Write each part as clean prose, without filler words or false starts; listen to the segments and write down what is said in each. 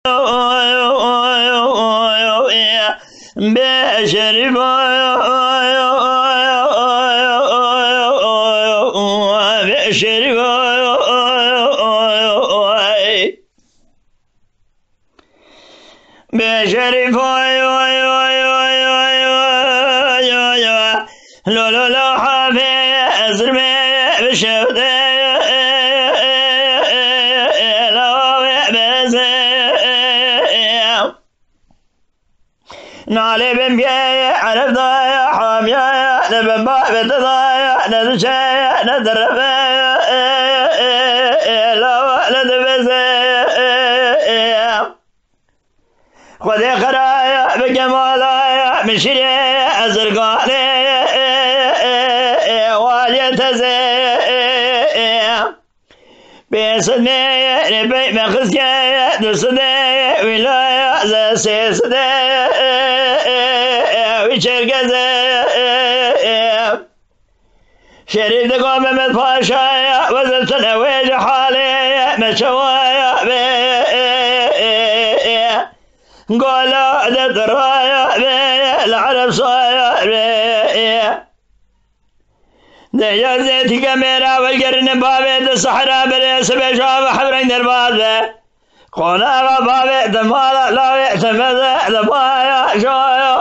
بشرب بشرب بشرب لا لا لا حافظ بشوده نالي بمبيا عرف ضايع حاميا نبن بابت ضايع ندشا ندرب لو ندبس خذي خرايا بجمالايا مشري أزرقاني واليتزي بيصدني ربي مخزكي دصدي ولايا زسيصدي شريف دقوم من فاشايا وزلت نويج حالي مشوايا قولا درايا العرب صايا ديجا زيتي كاميرا والقرن بابي الصحراء بريس بشاف حبرين دربازة قونا بابي دمالا لا يعتمد دبايا شايا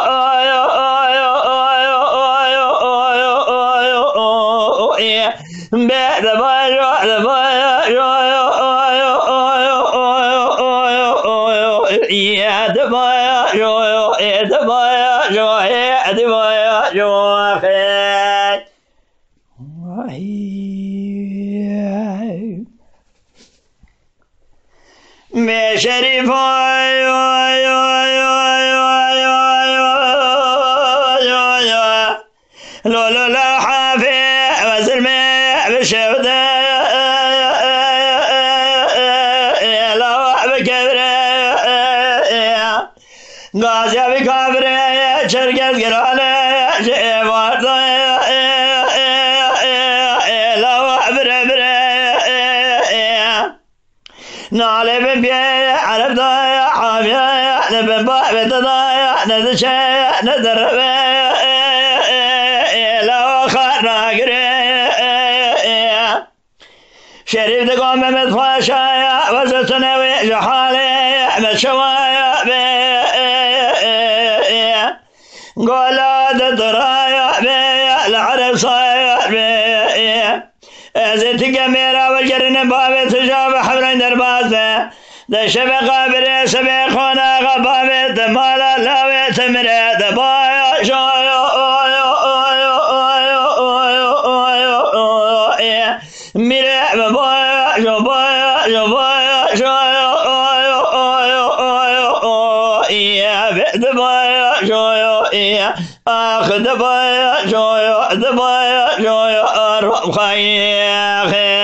شريف لا لا لا حافي وزلمي بشوده لا بكبره غازي بكبره شرقت قرانه شيبات لا بربره نالي بمبيا عرف ضايع حاميا نبن بابت ضايع ندشا ندرب شريف دقوم من فاشايا وزلت نويج حالي مشوايا قولا درايا العرب صايا زيت قميرة والقرن بابي تجاب حبرين دربازة دشب قابري سبيخونا غبابي دمالا لاوي تمري دبايا شايا ميري ببايا جبايا جبايا شايا دبايا شايا آخ دبايا شايا دبايا شايا أروح خير